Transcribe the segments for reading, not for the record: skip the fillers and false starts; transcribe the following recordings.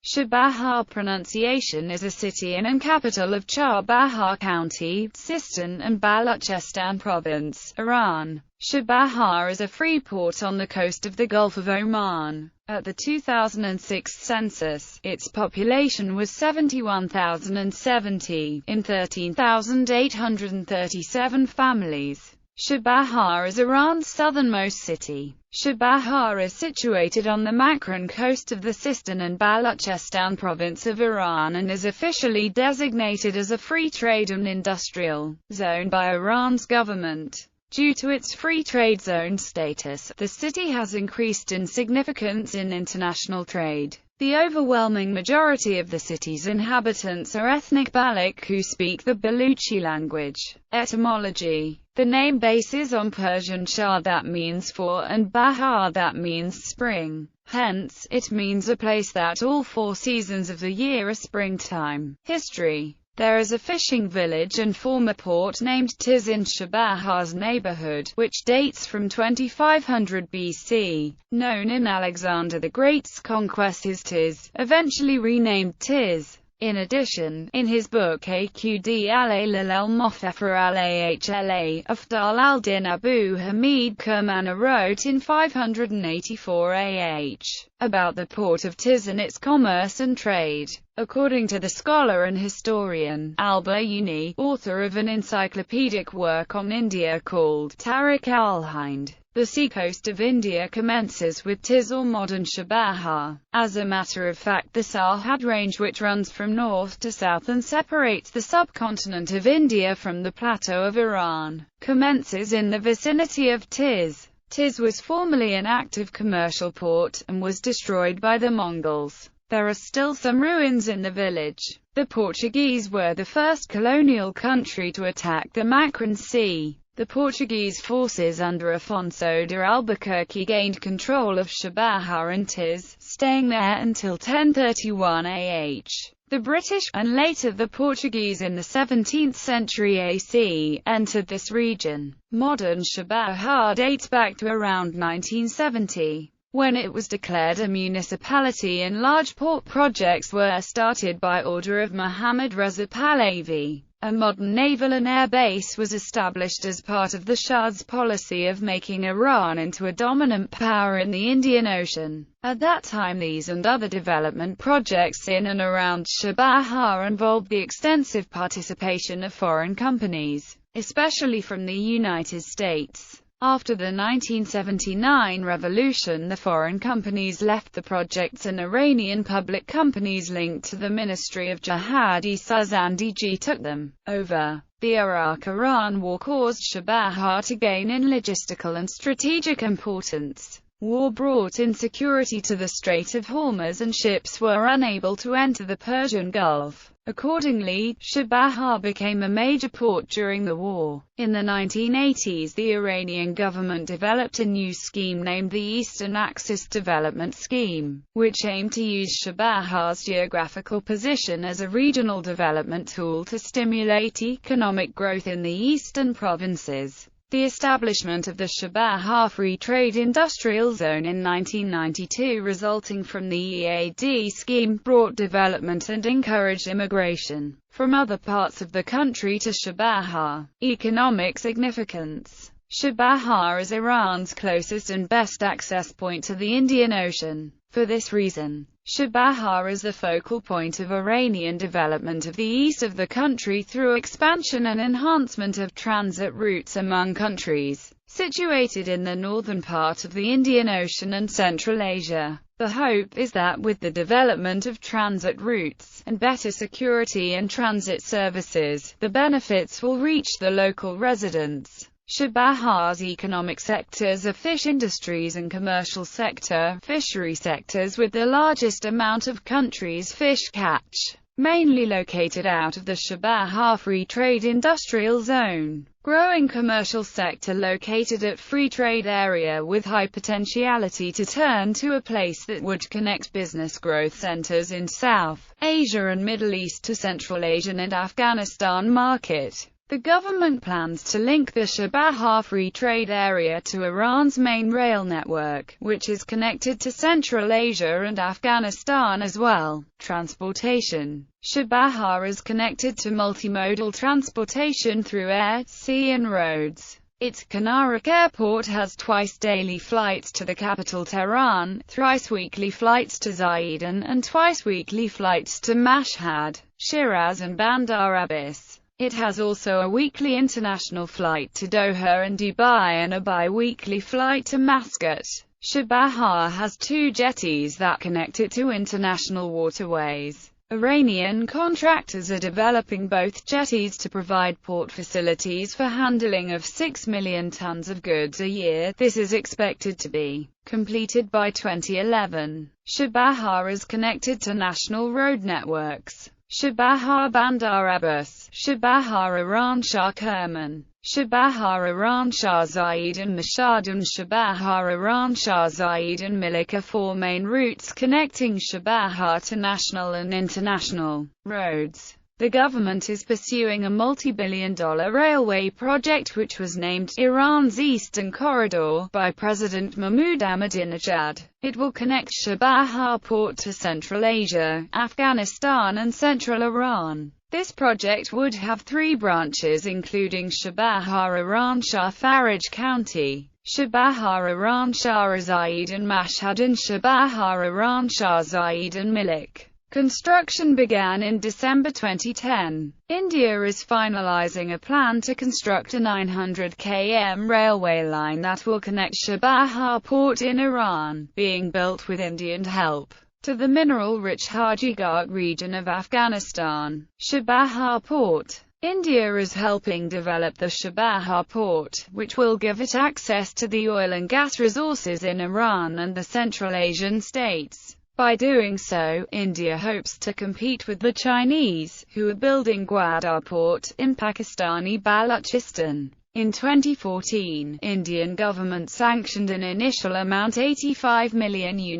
Chābahār pronunciation is a city and capital of Chah Bahar County, Sistan and Baluchestan Province, Iran. Chābahār is a free port on the coast of the Gulf of Oman. At the 2006 census, its population was 71,070, in 13,837 families. Chabahar is Iran's southernmost city. Chabahar is situated on the Makran coast of the Sistan and Baluchestan province of Iran and is officially designated as a free trade and industrial zone by Iran's government. Due to its free trade zone status, the city has increased in significance in international trade. The overwhelming majority of the city's inhabitants are ethnic Baloch who speak the Baluchi language. Etymology. The name bases on Persian Shah, that means four, and Bahar, that means spring. Hence, it means a place that all 4 seasons of the year are springtime. History. There is a fishing village and former port named Tiz in Chabahar's neighborhood, which dates from 2500 BC, known in Alexander the Great's conquest as Tiz, eventually renamed Tiz. In addition, in his book Aqd al-Ilal al-Muhafar al-Ahla, Afdal al-Din Abu Hamid Kermana wrote in 584 AH about the port of Tiz and its commerce and trade. According to the scholar and historian al-Bayuni, author of an encyclopedic work on India called Tariq al-Hind, the seacoast of India commences with Tiz or modern Chabahar. As a matter of fact, the Sarhad range, which runs from north to south and separates the subcontinent of India from the plateau of Iran, commences in the vicinity of Tiz. Tiz was formerly an active commercial port, and was destroyed by the Mongols. There are still some ruins in the village. The Portuguese were the first colonial country to attack the Makran Sea. The Portuguese forces under Afonso de Albuquerque gained control of Chabahar and Tiz, staying there until 1031 AH. The British, and later the Portuguese in the 17th century AC, entered this region. Modern Chabahar dates back to around 1970. When it was declared a municipality and large port projects were started by order of Muhammad Reza Pahlavi. A modern naval and air base was established as part of the Shah's policy of making Iran into a dominant power in the Indian Ocean. At that time, these and other development projects in and around Chabahar involved the extensive participation of foreign companies, especially from the United States. After the 1979 revolution, the foreign companies left the projects and Iranian public companies linked to the Ministry of Jihadi Sazandiji took them over. The Iraq-Iran war caused Chabahar to gain in logistical and strategic importance. War brought insecurity to the Strait of Hormuz and ships were unable to enter the Persian Gulf. Accordingly, Chabahar became a major port during the war. In the 1980s, the Iranian government developed a new scheme named the Eastern Axis Development Scheme, which aimed to use Chabahar's geographical position as a regional development tool to stimulate economic growth in the eastern provinces. The establishment of the Chabahar Free Trade Industrial Zone in 1992, resulting from the EAD scheme, brought development and encouraged immigration from other parts of the country to Chabahar. Economic significance. Chabahar is Iran's closest and best access point to the Indian Ocean. For this reason, Chabahar is the focal point of Iranian development of the east of the country through expansion and enhancement of transit routes among countries situated in the northern part of the Indian Ocean and Central Asia. The hope is that with the development of transit routes, and better security and transit services, the benefits will reach the local residents. Chabahar's economic sectors are fish industries and commercial sector, fishery sectors with the largest amount of country's fish catch, mainly located out of the Chabahar Free Trade Industrial Zone. Growing commercial sector located at free trade area with high potentiality to turn to a place that would connect business growth centers in South Asia and Middle East to Central Asian and Afghanistan market. The government plans to link the Chābahār Free Trade Area to Iran's main rail network, which is connected to Central Asia and Afghanistan as well. Transportation. Chābahār is connected to multimodal transportation through air, sea and roads. Its Kanarak airport has twice daily flights to the capital Tehran, thrice weekly flights to Zaidan, and twice weekly flights to Mashhad, Shiraz and Bandar Abbas. It has also a weekly international flight to Doha and Dubai and a bi-weekly flight to Muscat. Chābahār has two jetties that connect it to international waterways. Iranian contractors are developing both jetties to provide port facilities for handling of 6 million tons of goods a year. This is expected to be completed by 2011. Chābahār is connected to national road networks. Chābahār Bandar Abbas, Chābahār Iran Shah Kerman, Chābahār Iran Shah Zayed and Mashhad, and Chābahār Iran Shah Zayed and Milik are four main routes connecting Chābahār to national and international roads. The government is pursuing a multi-billion-dollar railway project which was named Iran's Eastern Corridor by President Mahmoud Ahmadinejad. It will connect Chābahār port to Central Asia, Afghanistan and Central Iran. This project would have three branches including Chābahār Iran Shah Faraj County, Chābahār Iran Shah Zayed and Mashhad, and Chābahār Iran Shah Zayed and Milik. Construction began in December 2010. India is finalizing a plan to construct a 900 km railway line that will connect Chābahār port in Iran, being built with Indian help, to the mineral-rich Haji Ghat region of Afghanistan. Chābahār port. India is helping develop the Chābahār port, which will give it access to the oil and gas resources in Iran and the Central Asian states. By doing so, India hopes to compete with the Chinese, who are building Gwadar port, in Pakistani Baluchistan. In 2014, Indian government sanctioned an initial amount $85 million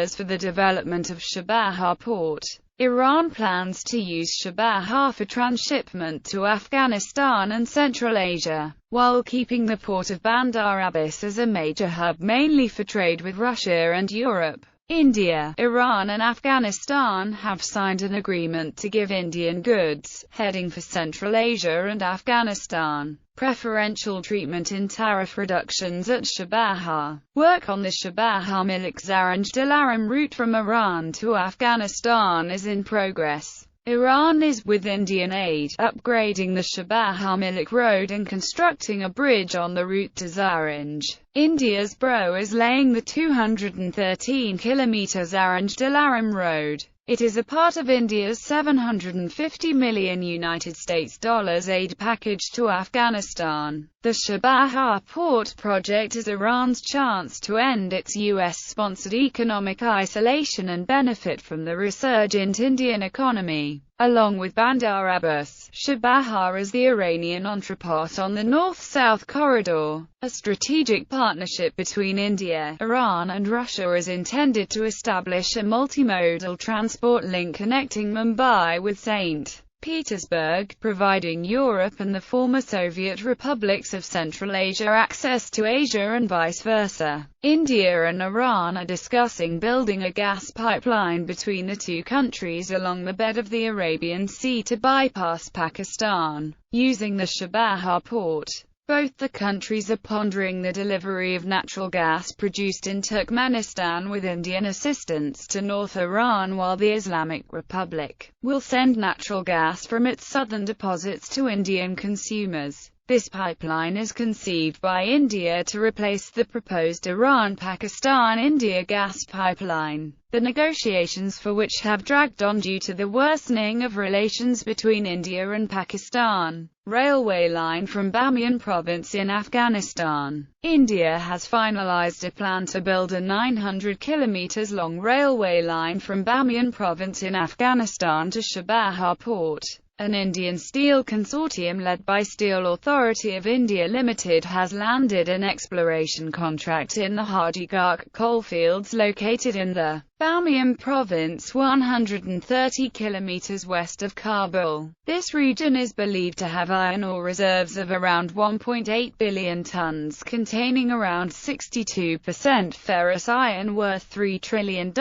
for the development of Chābahār port. Iran plans to use Chābahār for transshipment to Afghanistan and Central Asia, while keeping the port of Bandar Abbas as a major hub mainly for trade with Russia and Europe. India, Iran and Afghanistan have signed an agreement to give Indian goods, heading for Central Asia and Afghanistan, preferential treatment in tariff reductions at Chābahār. Work on the Chābahār Milik Zaranj Dilaram route from Iran to Afghanistan is in progress. Iran is, with Indian aid, upgrading the Chābahār Milik road and constructing a bridge on the route to Zaranj. India's BRO is laying the 213 km Zaranj Dilaram road. It is a part of India's $750 million aid package to Afghanistan. The Chābahār port project is Iran's chance to end its US-sponsored economic isolation and benefit from the resurgent Indian economy. Along with Bandar Abbas, Chābahār is the Iranian entrepot on the North-South Corridor. A strategic partnership between India, Iran and Russia is intended to establish a multimodal transport link connecting Mumbai with St. Petersburg, providing Europe and the former Soviet republics of Central Asia access to Asia and vice versa. India and Iran are discussing building a gas pipeline between the two countries along the bed of the Arabian Sea to bypass Pakistan, using the Chābahār port. Both the countries are pondering the delivery of natural gas produced in Turkmenistan with Indian assistance to North Iran, while the Islamic Republic will send natural gas from its southern deposits to Indian consumers. This pipeline is conceived by India to replace the proposed Iran-Pakistan-India gas pipeline, the negotiations for which have dragged on due to the worsening of relations between India and Pakistan. Railway line from Bamiyan province in Afghanistan. India has finalized a plan to build a 900 km long railway line from Bamiyan province in Afghanistan to Chābahār port. An Indian steel consortium led by Steel Authority of India Limited has landed an exploration contract in the Hardigarh coalfields located in the Bamiyan Province, 130 kilometers west of Kabul. This region is believed to have iron ore reserves of around 1.8 billion tons, containing around 62% ferrous iron worth $3 trillion,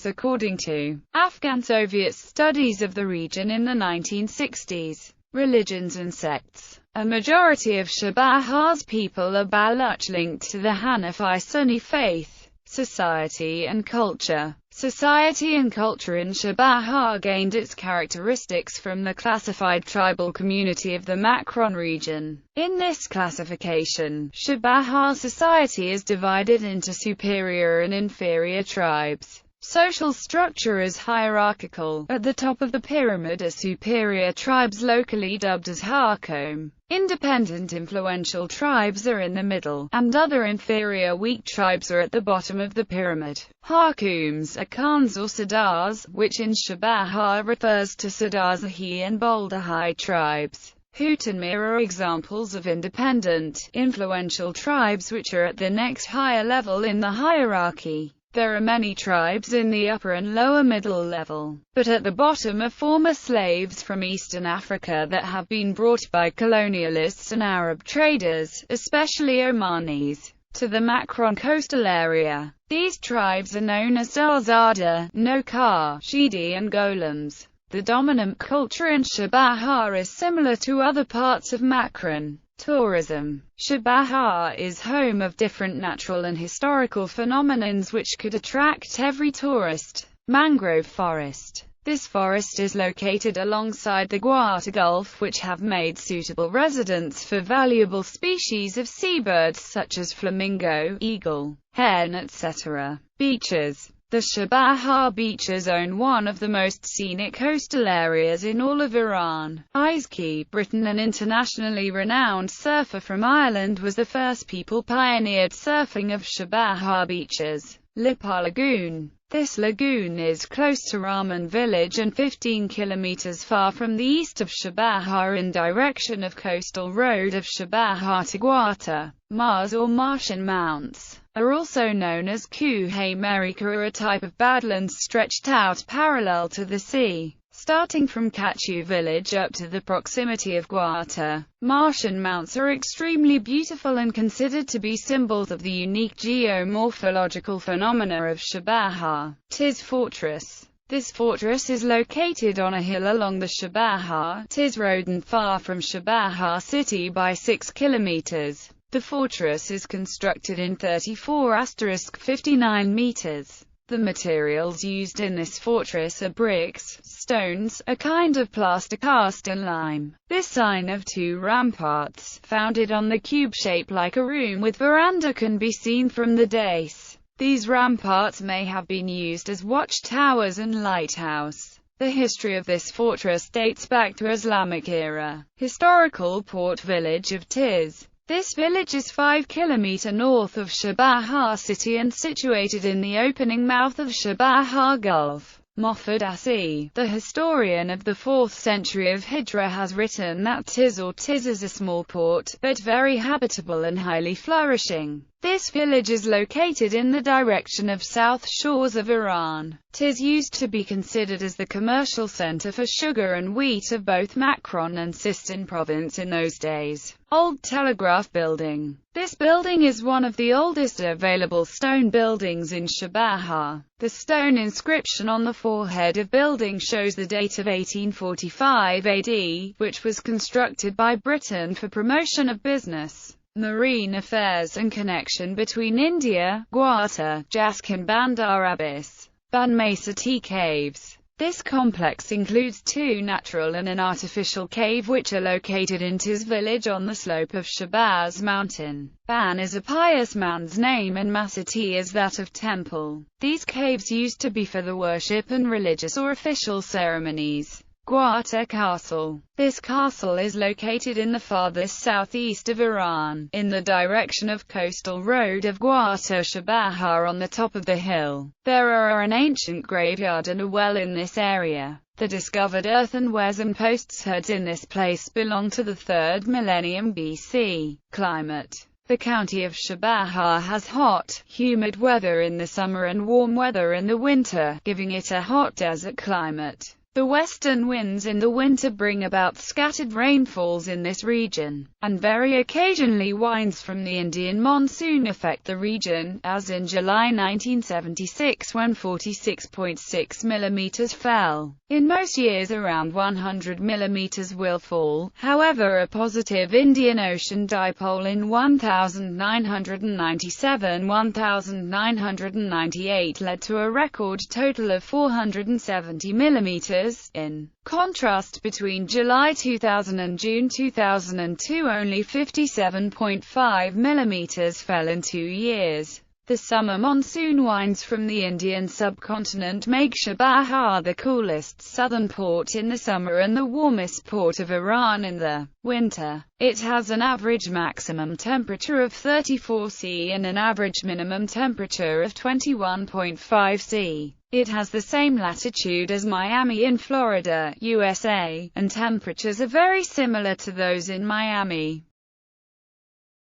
according to Afghan-Soviet studies of the region in the 1960s. Religions and sects. A majority of Chabahar's people are Baluch, linked to the Hanafi Sunni faith. Society and culture. Society and culture in Chabahar gained its characteristics from the classified tribal community of the Makran region. In this classification, Chabahar society is divided into superior and inferior tribes. Social structure is hierarchical. At the top of the pyramid are superior tribes locally dubbed as Hakom. Independent influential tribes are in the middle, and other inferior weak tribes are at the bottom of the pyramid. Hakums are Khans or Sardars, which in Chabahar refers to Sardarzahi and Boldahai tribes. Hutanmir are examples of independent, influential tribes which are at the next higher level in the hierarchy. There are many tribes in the upper and lower middle level, but at the bottom are former slaves from Eastern Africa that have been brought by colonialists and Arab traders, especially Omanis, to the Makran coastal area. These tribes are known as Dalzada, Nokar, Shidi and Golems. The dominant culture in Chabahar is similar to other parts of Makran. Tourism. Chabahar is home of different natural and historical phenomena which could attract every tourist. Mangrove forest. This forest is located alongside the Guate Gulf, which have made suitable residence for valuable species of seabirds such as flamingo, eagle, hen, etc. Beaches. The Chabahar beaches own one of the most scenic coastal areas in all of Iran. Izki, Britain, an internationally renowned surfer from Ireland, was the first people pioneered surfing of Chabahar beaches. Lipar Lagoon. This lagoon is close to Rahman village and 15 kilometers far from the east of Chabahar in direction of coastal road of Chabahar to Guate. Mars or Martian Mounts are also known as Kuhay Merika, are a type of badlands stretched out parallel to the sea. Starting from Kachu village up to the proximity of Guate, Martian Mounts are extremely beautiful and considered to be symbols of the unique geomorphological phenomena of Chabahar. Tis Fortress. This fortress is located on a hill along the Chabahar Tis Road and far from Chabahar city by 6 kilometers. The fortress is constructed in 34*59 meters. The materials used in this fortress are bricks, stones, a kind of plaster cast and lime. This sign of two ramparts, founded on the cube shape like a room with veranda, can be seen from the dais. These ramparts may have been used as watchtowers and lighthouse. The history of this fortress dates back to Islamic era. Historical port village of Tis. This village is 5 km north of Chabahar city and situated in the opening mouth of Chabahar Gulf. Moffad Asi, the historian of the 4th century of Hijra, has written that Tis is a small port, but very habitable and highly flourishing. This village is located in the direction of south shores of Iran. Tis used to be considered as the commercial center for sugar and wheat of both Makran and Sistan province in those days. Old Telegraph Building. This building is one of the oldest available stone buildings in Chabahar. The stone inscription on the forehead of building shows the date of 1845 AD, which was constructed by Britain for promotion of business, marine affairs and connection between India, Guate, Jask and Bandar Abbas. Mesa Tea Caves. This complex includes 2 natural and an artificial cave which are located in Tis village on the slope of Shabazz mountain. Ban is a pious man's name and Mesa Tea is that of temple. These caves used to be for the worship and religious or official ceremonies. Guate Castle. This castle is located in the farthest southeast of Iran, in the direction of coastal road of Guate Chabahar on the top of the hill. There are an ancient graveyard and a well in this area. The discovered earthenwares and posts heads in this place belong to the 3rd millennium BC. Climate. The county of Chābahār has hot, humid weather in the summer and warm weather in the winter, giving it a hot desert climate. The western winds in the winter bring about scattered rainfalls in this region, and very occasionally winds from the Indian monsoon affect the region, as in July 1976 when 46.6 mm fell. In most years around 100 mm will fall. However, a positive Indian Ocean dipole in 1997-1998 led to a record total of 470 mm. In contrast, between July 2000 and June 2002 only 57.5 mm fell in 2 years. The summer monsoon winds from the Indian subcontinent make Chābahār the coolest southern port in the summer and the warmest port of Iran in the winter. It has an average maximum temperature of 34 C and an average minimum temperature of 21.5 C. It has the same latitude as Miami in Florida, USA, and temperatures are very similar to those in Miami.